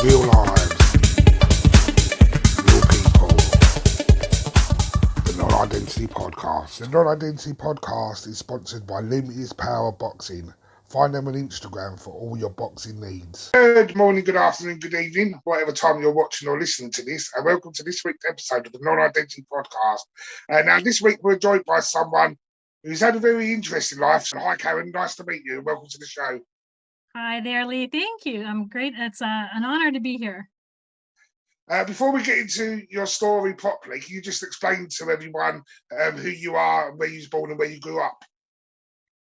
Real lives, real people. The Non-Identity Podcast. The Non-Identity Podcast is sponsored by Limitless Power Boxing. Find them on Instagram for all your boxing needs. Good morning, good afternoon, good evening, whatever time you're watching or listening to this, and welcome to this week's episode of the Non-Identity Podcast. Now, this week we're joined by someone who's had a very interesting life. So, hi, Karen. Nice to meet you, and welcome to the show. Hi there, Lee. Thank you. I'm great. It's an honor to be here. Before we get into your story properly, can you just explain to everyone who you are, where you was born, and where you grew up?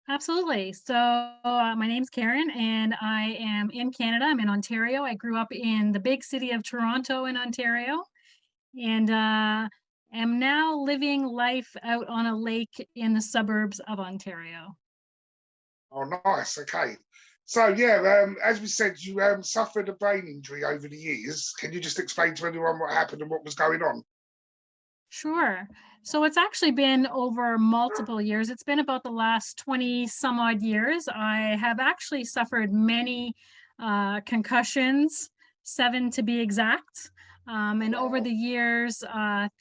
Absolutely. So my name's Karen, and I am in Canada. I'm in Ontario. I grew up in the big city of Toronto in Ontario, and am now living life out on a lake in the suburbs of Ontario. Oh, nice. Okay. So, yeah, as we said, you suffered a brain injury over the years. Can you just explain to everyone what happened and what was going on? Sure. So it's actually been over multiple years. It's been about the last 20 some odd years. I have actually suffered many concussions, 7 to be exact. And over the years,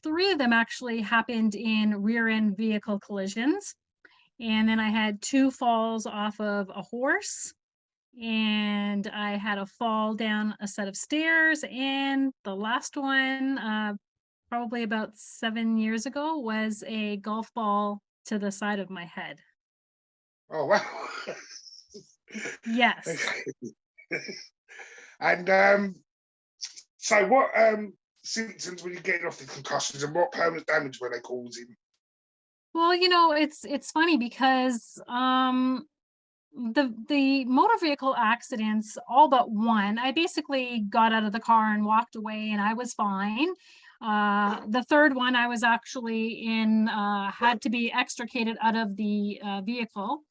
3 of them actually happened in rear end vehicle collisions. And then I had 2 falls off of a horse. And I had a fall down a set of stairs. And the last one, probably about 7 years ago, was a golf ball to the side of my head. Oh, wow. Yes. And so what symptoms were you getting off the concussions and what permanent damage were they causing? Well, it's funny because the motor vehicle accidents, all but one, I basically got out of the car and walked away and I was fine. The third one, I was actually had to be extricated out of the vehicle.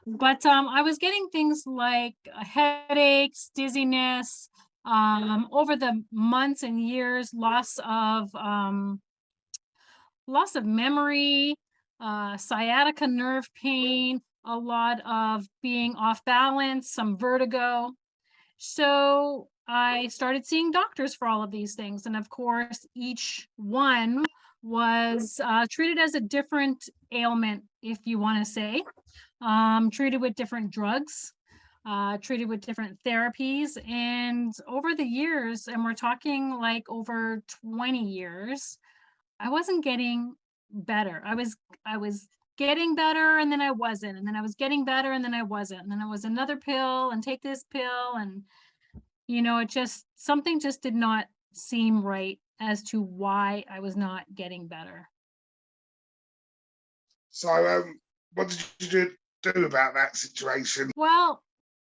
But I was getting things like headaches, dizziness, over the months and years, loss of memory, sciatica nerve pain, a lot of being off balance, some vertigo. So I started seeing doctors for all of these things. And of course, each one was treated as a different ailment, if you want to say, treated with different drugs, treated with different therapies. And over the years, and we're talking like over 20 years, I wasn't getting better. I was getting better and then I wasn't. And then I was getting better and then I wasn't. And then it was another pill and take this pill. And, something just did not seem right as to why I was not getting better. So what did you do about that situation? Well,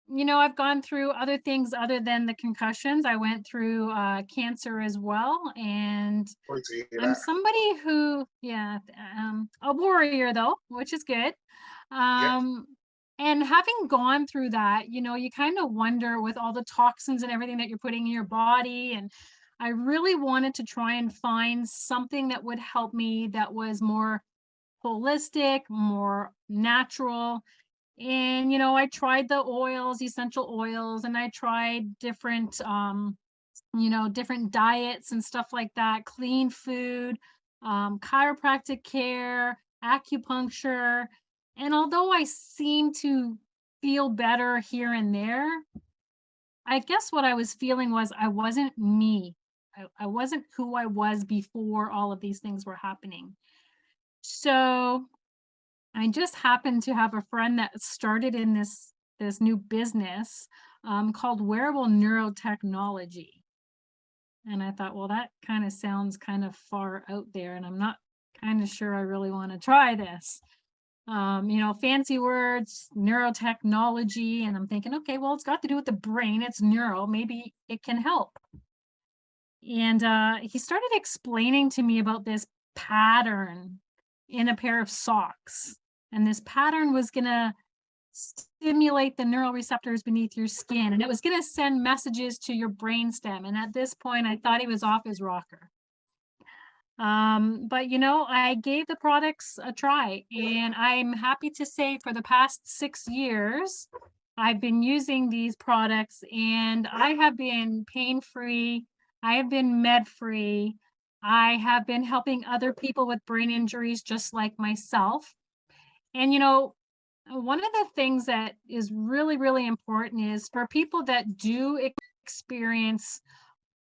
I've gone through other things other than the concussions. I went through cancer as well. And Sorry to hear I'm that. somebody who, a warrior though, which is good. Yeah. And having gone through that, you kind of wonder with all the toxins and everything that you're putting in your body. And I really wanted to try and find something that would help me that was more holistic, more natural. And, I tried the oils, essential oils, and I tried different, different diets and stuff like that, clean food, chiropractic care, acupuncture. And although I seem to feel better here and there, I guess what I was feeling was I wasn't me. I wasn't who I was before all of these things were happening. So I just happened to have a friend that started in this new business called wearable neurotechnology. And I thought, well, that kind of sounds kind of far out there, and I'm not kind of sure I really want to try this. Fancy words, neurotechnology, and I'm thinking, okay, well, it's got to do with the brain. It's neuro. Maybe it can help. And he started explaining to me about this pattern in a pair of socks. And this pattern was going to stimulate the neural receptors beneath your skin, and it was going to send messages to your brainstem. And at this point, I thought he was off his rocker. But I gave the products a try, and I'm happy to say for the past 6 years, I've been using these products and I have been pain-free. I have been med-free. I have been helping other people with brain injuries just like myself. And, one of the things that is really, really important is for people that do experience,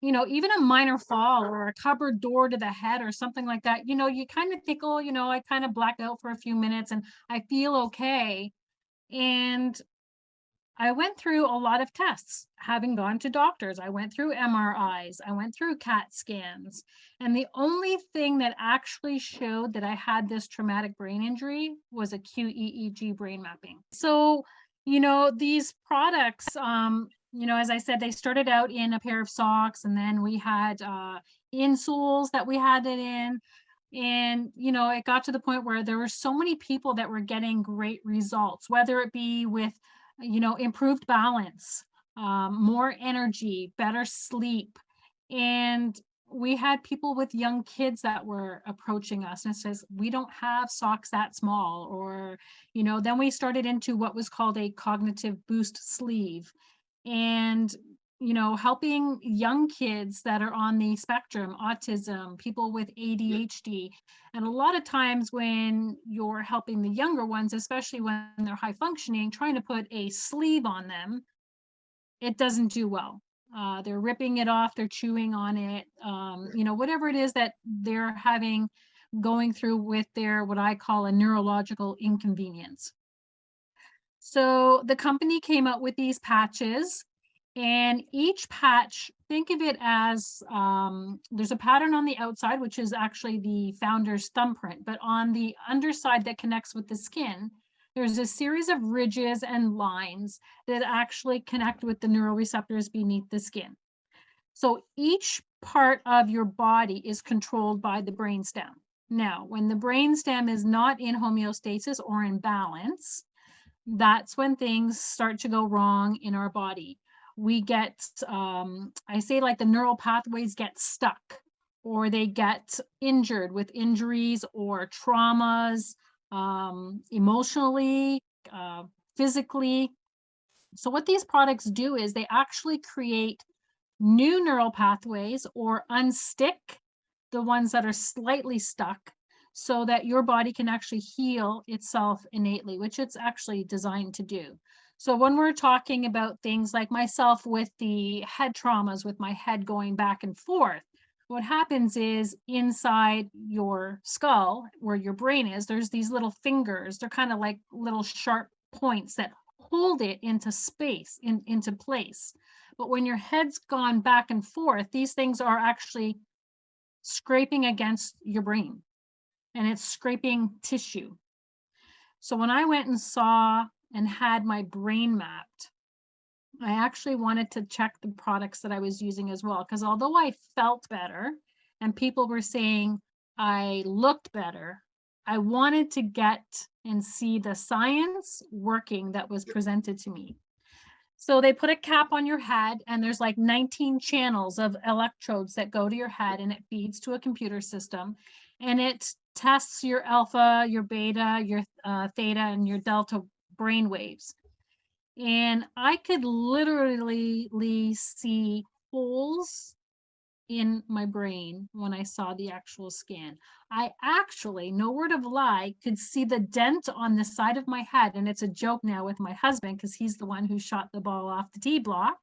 even a minor fall or a cupboard door to the head or something like that, you kind of think, oh, I kind of blacked out for a few minutes and I feel okay. And I went through a lot of tests, having gone to doctors. I went through MRIs, I went through CAT scans, and the only thing that actually showed that I had this traumatic brain injury was a QEEG brain mapping. So, these products, as I said, they started out in a pair of socks, and then we had insoles that we had it in. And, it got to the point where there were so many people that were getting great results, whether it be with improved balance, more energy, better sleep. And we had people with young kids that were approaching us and says, we don't have socks that small. Or, then we started into what was called a cognitive boost sleeve. And helping young kids that are on the spectrum, autism, people with ADHD. And a lot of times when you're helping the younger ones, especially when they're high functioning, trying to put a sleeve on them, it doesn't do well. They're ripping it off, they're chewing on it, whatever it is that they're having going through with their, what I call a neurological inconvenience. So the company came out with these patches, and each patch, think of it as there's a pattern on the outside, which is actually the founder's thumbprint, but on the underside that connects with the skin, there's a series of ridges and lines that actually connect with the neuroreceptors beneath the skin. So each part of your body is controlled by the brainstem. Now, when the brainstem is not in homeostasis or in balance, that's when things start to go wrong in our body. We get, I say, like the neural pathways get stuck, or they get injured with injuries or traumas, emotionally, physically. So, what these products do is they actually create new neural pathways or unstick the ones that are slightly stuck so that your body can actually heal itself innately, which it's actually designed to do. So when we're talking about things like myself with the head traumas, with my head going back and forth, what happens is inside your skull, where your brain is, there's these little fingers. They're kind of like little sharp points that hold it into space, into place. But when your head's gone back and forth, these things are actually scraping against your brain, and it's scraping tissue. So when I went and saw and had my brain mapped, I actually wanted to check the products that I was using as well, because although I felt better and people were saying I looked better, I wanted to get and see the science working that was presented to me. So they put a cap on your head, and there's like 19 channels of electrodes that go to your head, and it feeds to a computer system, and it tests your alpha, your beta, your theta, and your delta brain waves. And I could literally see holes in my brain when I saw the actual scan. I actually, no word of lie, could see the dent on the side of my head. And it's a joke now with my husband because he's the one who shot the ball off the tee block.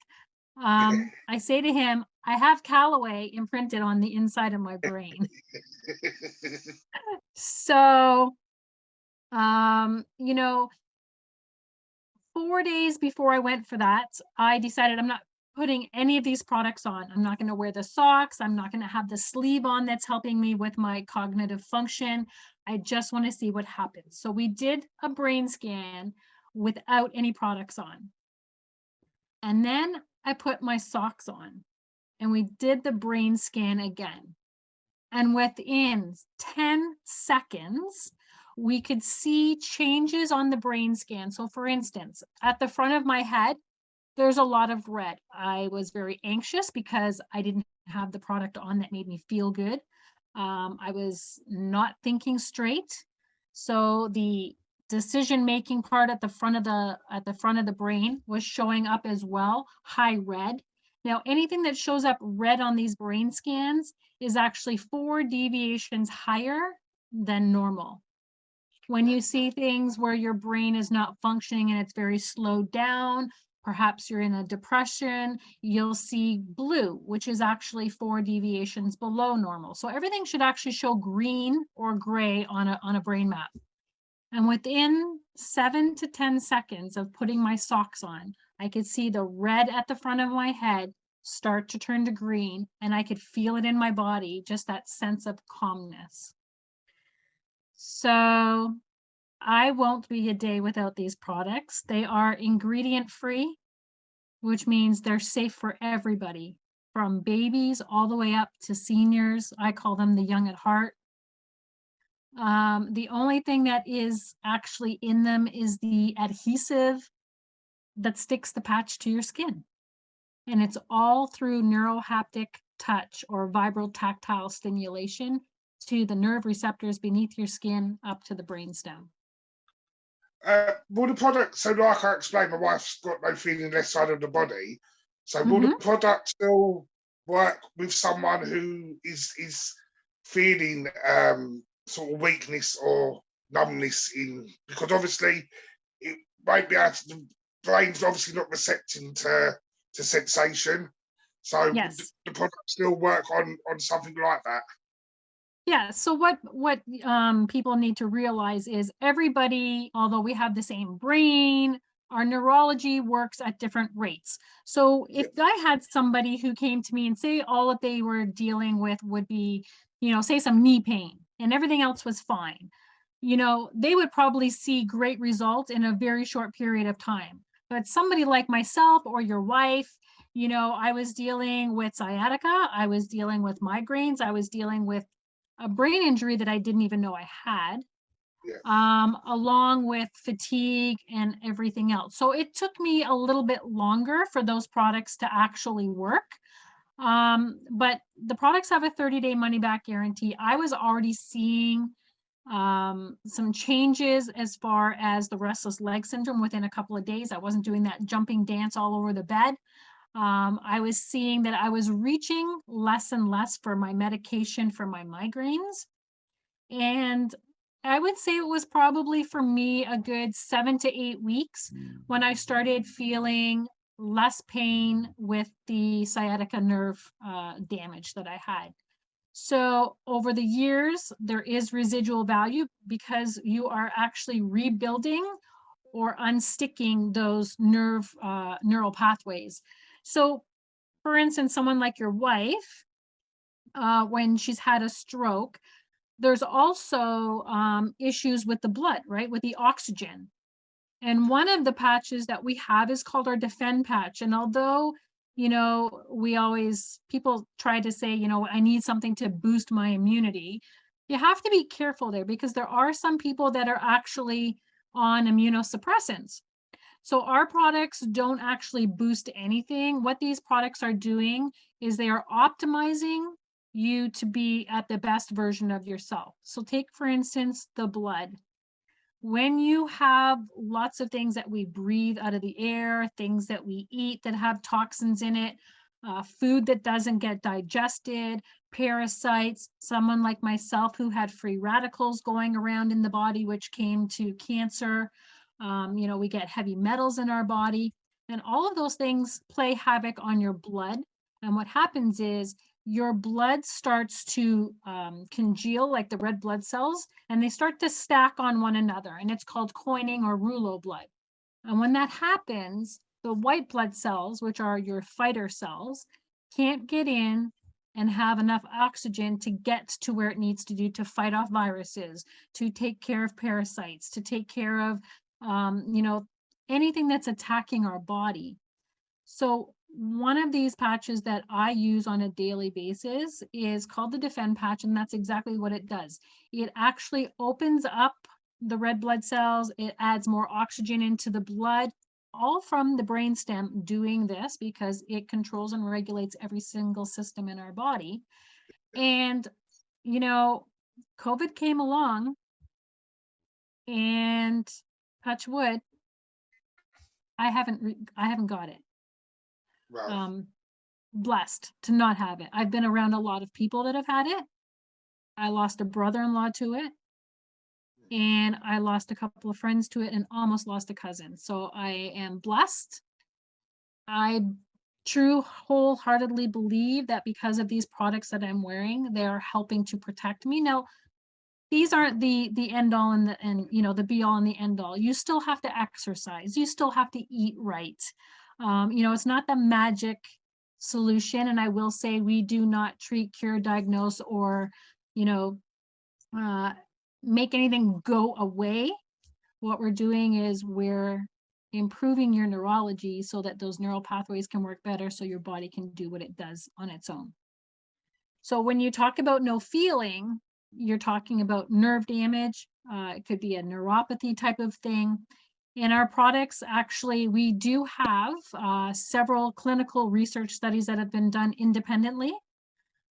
I say to him, I have Callaway imprinted on the inside of my brain. So, um, you know, 4 days before I went for that, I decided I'm not putting any of these products on. I'm not going to wear the socks. I'm not going to have the sleeve on that's helping me with my cognitive function. I just want to see what happens. So we did a brain scan without any products on. And then I put my socks on and we did the brain scan again. And within 10 seconds, we could see changes on the brain scan. So for instance, at the front of my head, there's a lot of red. I was very anxious because I didn't have the product on that made me feel good. I was not thinking straight. So the decision making part at the front of the brain was showing up as well, high red. Now, anything that shows up red on these brain scans is actually 4 deviations higher than normal. When you see things where your brain is not functioning and it's very slowed down, perhaps you're in a depression, you'll see blue, which is actually 4 deviations below normal. So everything should actually show green or gray on a brain map. And within 7 to 10 seconds of putting my socks on, I could see the red at the front of my head start to turn to green, and I could feel it in my body, just that sense of calmness. So I won't be a day without these products. They are ingredient free, which means they're safe for everybody, from babies all the way up to seniors. I call them the young at heart. The only thing that is actually in them is the adhesive that sticks the patch to your skin. And it's all through neurohaptic touch or vibrotactile stimulation to the nerve receptors beneath your skin up to the brainstem. Will the product, so like I explained, my wife's got no feeling left side of the body. So will the Mhm. product still work with someone who is feeling sort of weakness or numbness in, because obviously it might be able to, the brain's obviously not recepting to sensation. So would Yes. the product still work on something like that? Yeah, so what people need to realize is everybody, although we have the same brain, our neurology works at different rates. So if Yeah, I had somebody who came to me and say all that they were dealing with would be, say some knee pain and everything else was fine, they would probably see great results in a very short period of time. But somebody like myself or your wife, I was dealing with sciatica, I was dealing with migraines, I was dealing with a brain injury that I didn't even know I had, yeah. along with fatigue and everything else. So it took me a little bit longer for those products to actually work. But the products have a 30-day money back guarantee. I was already seeing some changes as far as the restless leg syndrome within a couple of days. I wasn't doing that jumping dance all over the bed. I was seeing that I was reaching less and less for my medication for my migraines. And I would say it was probably for me a good 7 to 8 weeks when I started feeling less pain with the sciatica nerve damage that I had. So over the years, there is residual value because you are actually rebuilding or unsticking those neural pathways. So, for instance, someone like your wife, when she's had a stroke, there's also issues with the blood, right? With the oxygen. And one of the patches that we have is called our Defend patch. And although, people try to say, I need something to boost my immunity, you have to be careful there because there are some people that are actually on immunosuppressants. So our products don't actually boost anything. What these products are doing is they are optimizing you to be at the best version of yourself. So take, for instance, the blood. When you have lots of things that we breathe out of the air, things that we eat that have toxins in it, food that doesn't get digested, parasites, someone like myself who had free radicals going around in the body, which came to cancer. We get heavy metals in our body, and all of those things play havoc on your blood. And what happens is your blood starts to congeal like the red blood cells, and they start to stack on one another, and it's called coining or rouleau blood. And when that happens, the white blood cells, which are your fighter cells, can't get in and have enough oxygen to get to where it needs to do to fight off viruses, to take care of parasites, to take care of, anything that's attacking our body. So one of these patches that I use on a daily basis is called the Defend patch, and that's exactly what it does. It actually opens up the red blood cells, it adds more oxygen into the blood, all from the brainstem doing this because it controls and regulates every single system in our body. And, you know, COVID came along And touch wood, I haven't got it. Well, Um, blessed to not have it. I've been around a lot of people that have had it. I lost a brother-in-law to it, and I lost a couple of friends to it and almost lost a cousin. So I am blessed. I wholeheartedly believe that because of these products that I'm wearing, they are helping to protect me. Now, these aren't the end all and the be all and the end all. You still have to exercise. You still have to eat right. It's not the magic solution. And I will say we do not treat, cure, diagnose, or you know uh, make anything go away. What we're doing is we're improving your neurology so that those neural pathways can work better so your body can do what it does on its own. So when you talk about no feeling, you're talking about nerve damage. It could be a neuropathy type of thing. In our products, actually, we do have several clinical research studies that have been done independently.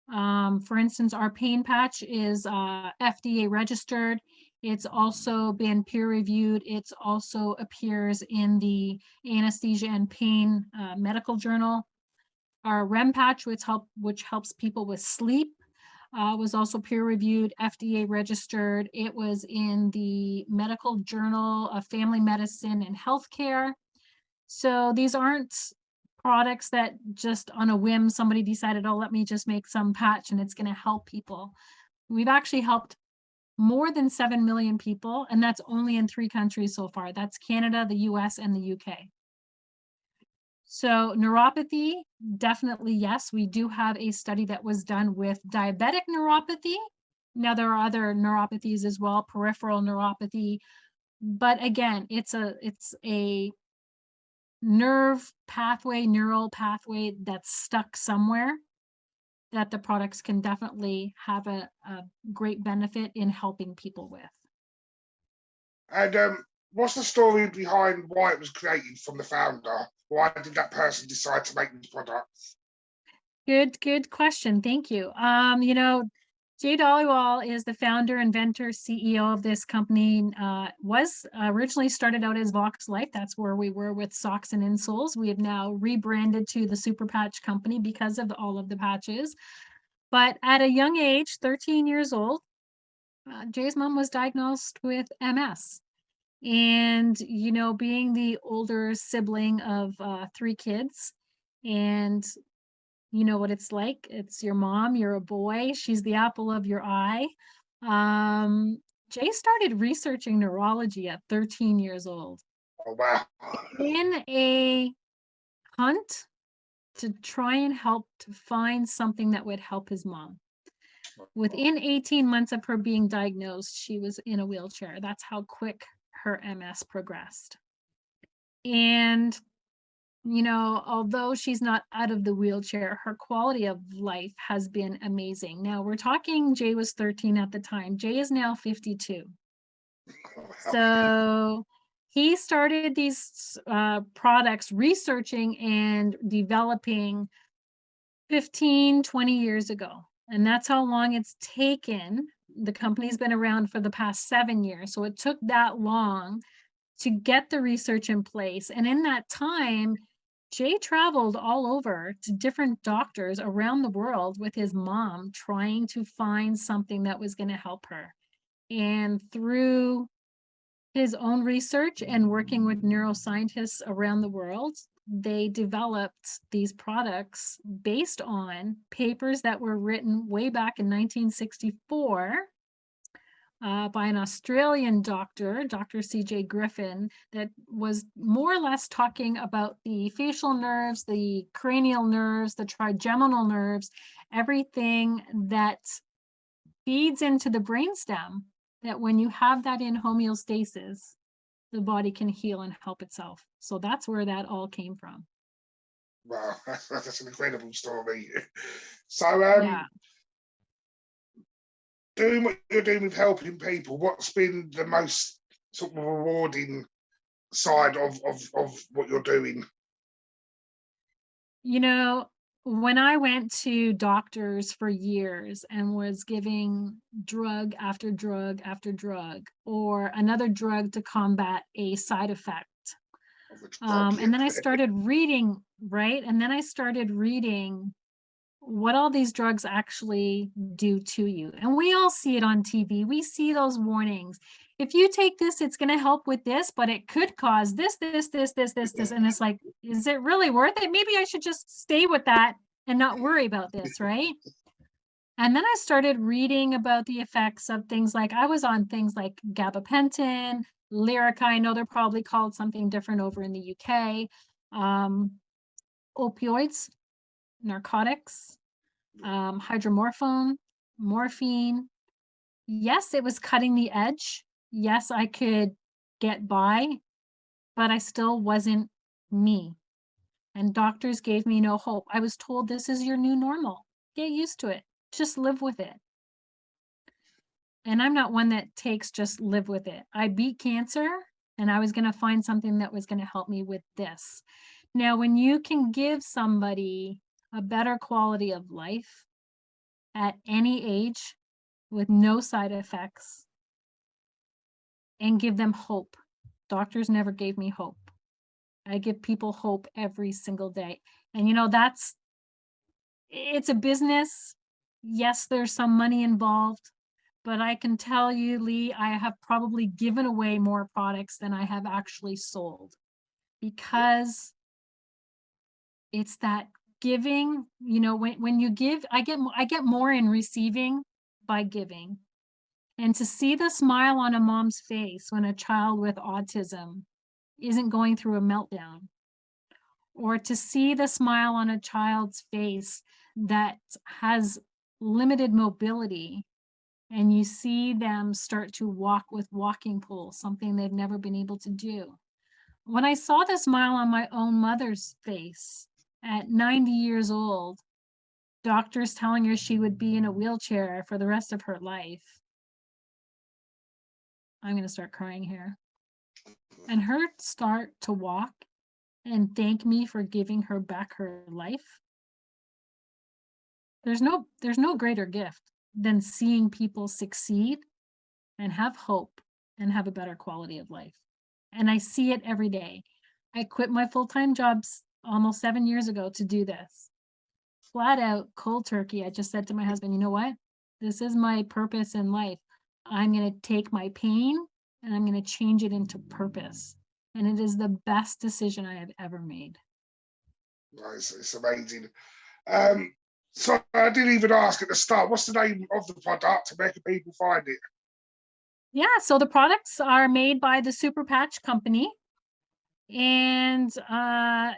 For instance, our pain patch is FDA registered. It's also been peer reviewed. It's also appears in the anesthesia and pain medical journal. Our REM patch, which helps people with sleep, was also peer reviewed, FDA registered. It was in the medical journal of family medicine and healthcare. So these aren't products that just on a whim somebody decided, oh, let me just make some patch and it's going to help people. We've actually helped more than 7 million people, and that's only in 3 countries so far. That's Canada, the US, and the UK. So neuropathy, definitely yes. We do have a study that was done with diabetic neuropathy. Now there are other neuropathies as well, peripheral neuropathy, but again, it's a neural pathway that's stuck somewhere that the products can definitely have a great benefit in helping people with. and what's the story behind why it was created from the founder? Why did that person decide to make this product? Good question. Thank you. Jay Dollywall is the founder, inventor, CEO of this company. Was originally started out as Vox Life. That's where we were with socks and insoles. We have now rebranded to the Super Patch Company because of all of the patches. But at a young age, 13 years old, Jay's mom was diagnosed with MS. And, being the older sibling of 3 kids, and you know what it's like. It's your mom, you're a boy, she's the apple of your eye. Um, Jay started researching neurology at 13 years old Oh, wow. in a hunt to try and help to find something that would help his mom. Within 18 months of her being diagnosed, she was in a wheelchair. That's how quick her MS progressed. And although she's not out of the wheelchair, her quality of life has been amazing. Now we're talking, Jay was 13 at the time. Jay is now 52. Wow. So he started these products researching and developing 15, 20 years ago. And that's how long it's taken. The company's been around for the past 7 years. So it took that long to get the research in place. And in that time, Jay traveled all over to different doctors around the world with his mom, trying to find something that was going to help her. And through his own research and working with neuroscientists around the world, they developed these products based on papers that were written way back in 1964 by an Australian doctor, Dr. C.J. Griffin, that was more or less talking about the facial nerves, the cranial nerves, the trigeminal nerves, everything that feeds into the brainstem, that when you have that in homeostasis, the body can heal and help itself. So that's where that all came from. Wow, that's an incredible story. So, Yeah. doing what you're doing with helping people, what's been the most sort of rewarding side of what you're doing? When I went to doctors for years and was giving drug after drug after drug, or another drug to combat a side effect. Of the drug, yeah. And then I started reading, right? And then I started reading what all these drugs actually do to you. And we all see it on TV. We see those warnings. If you take this, it's going to help with this, but it could cause this, this, this, this, this, this. And it's like, is it really worth it? Maybe I should just stay with that and not worry about this, right? And then I started reading about the effects of things like, I was on things like gabapentin, Lyrica. I know they're probably called something different over in the UK. Um, Opioids, narcotics, hydromorphone, morphine. Yes, it was cutting the edge. Yes, I could get by, but I still wasn't me. And doctors gave me no hope. I was told this is your new normal. Get used to it. Just live with it. And I'm not one that takes just live with it. I beat cancer and I was going to find something that was going to help me with this. Now, when you can give somebody a better quality of life at any age with no side effects and give them hope, doctors never gave me hope. I give people hope every single day. And it's a business. Yes, there's some money involved, but I can tell you, Lee, I have probably given away more products than I have actually sold, Yeah. because it's that giving. When you give, I get more in receiving by giving. And to see the smile on a mom's face when a child with autism isn't going through a meltdown, or to see the smile on a child's face that has limited mobility, and you see them start to walk with walking poles, something they've never been able to do. When I saw the smile on my own mother's face at 90 years old, doctors telling her she would be in a wheelchair for the rest of her life, I'm going to start crying here. And her start to walk and thank me for giving her back her life. There's no greater gift than seeing people succeed and have hope and have a better quality of life. And I see it every day. I quit my full-time jobs almost 7 years ago to do this. Flat out, cold turkey. I just said to my husband, you know what? This is my purpose in life. I'm going to take my pain and I'm going to change it into purpose. And it is the best decision I have ever made. Nice. It's amazing. Um, so I didn't even ask at the start, what's the name of the product? Where can people find it? Yeah, so the products are made by the Super Patch Company. And I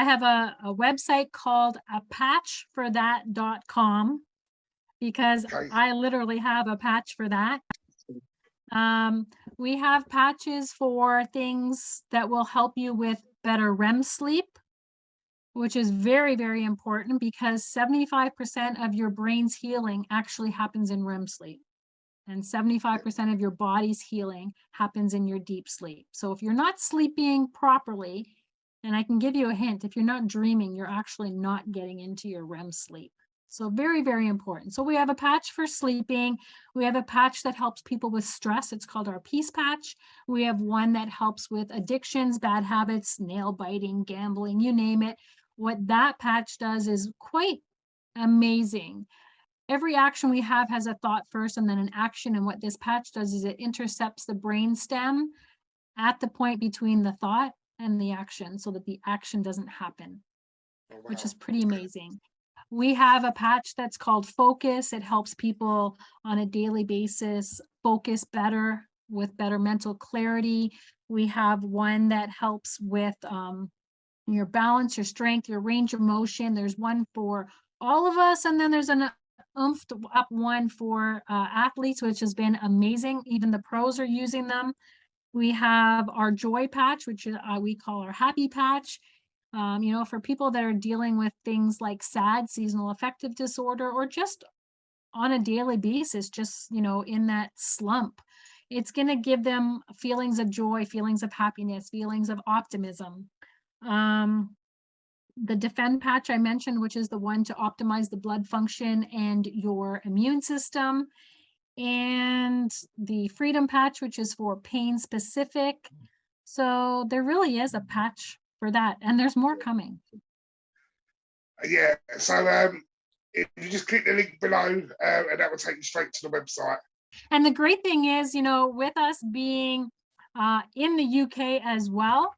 have a website called apatchforthat.com, because Okay. I literally have a patch for that. We have patches for things that will help you with better REM sleep, which is very, very important, because 75% of your brain's healing actually happens in REM sleep. And 75% of your body's healing happens in your deep sleep. So if you're not sleeping properly, and I can give you a hint, if you're not dreaming, you're actually not getting into your REM sleep. So very, very important. So we have a patch for sleeping. We have a patch that helps people with stress. It's called our Peace Patch. We have one that helps with addictions, bad habits, nail biting, gambling, you name it. What that patch does is quite amazing. Every action we have has a thought first and then an action. And what this patch does is it intercepts the brain stem at the point between the thought and the action, so that the action doesn't happen, Oh, wow. which is pretty amazing. We have a patch that's called Focus. It helps people on a daily basis focus better, with better mental clarity. We have one that helps with your balance, your strength, your range of motion. There's one for all of us, and then there's an oomphed up one for athletes, which has been amazing. Even the pros are using them. We have our Joy Patch, which we call our Happy Patch. For people that are dealing with things like SAD, seasonal affective disorder, or just on a daily basis, just, in that slump, it's going to give them feelings of joy, feelings of happiness, feelings of optimism. the Defend patch I mentioned, which is the one to optimize the blood function and your immune system, and the Freedom patch, which is for pain specific. So there really is a patch for that, and there's more coming. Yeah, so if you just click the link below, and that will take you straight to the website. And the great thing is, you know, with us being in the UK as well,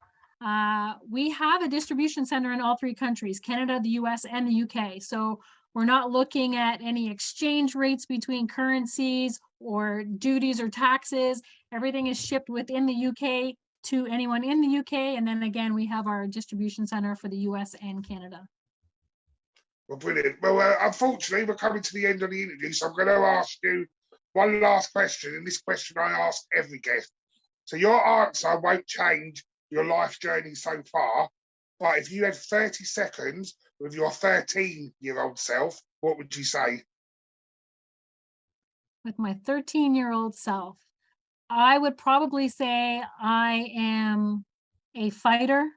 we have a distribution center in all three countries, Canada, the US, and the UK. So we're not looking at any exchange rates between currencies or duties or taxes. Everything is shipped within the UK to anyone in the UK. And then again, we have our distribution center for the US and Canada. Well, brilliant. Well, unfortunately, we're coming to the end of the interview, so I'm going to ask you one last question, and this question I ask every guest. So your answer won't change your life journey so far, but if you had 30 seconds with your 13-year-old self, what would you say? With my 13-year-old self, I would probably say I am a fighter.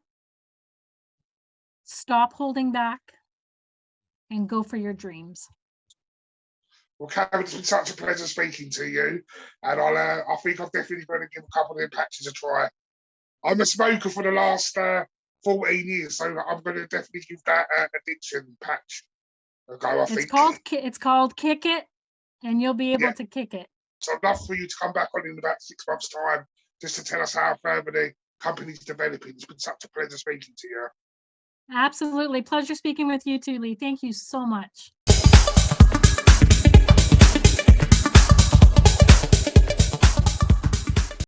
Stop holding back and go for your dreams. Well, Karen, it's been such a pleasure speaking to you, and I think I'm definitely going to give a couple of them patches a try. I'm a smoker for the last 14 years, so I'm going to definitely give that addiction patch a go, I think. It's called Kick It, and you'll be able to kick it. So I'd love for you to come back on in about 6 months' time just to tell us how further the company's developing. It's been such a pleasure speaking to you. Absolutely. Pleasure speaking with you too, Lee. Thank you so much.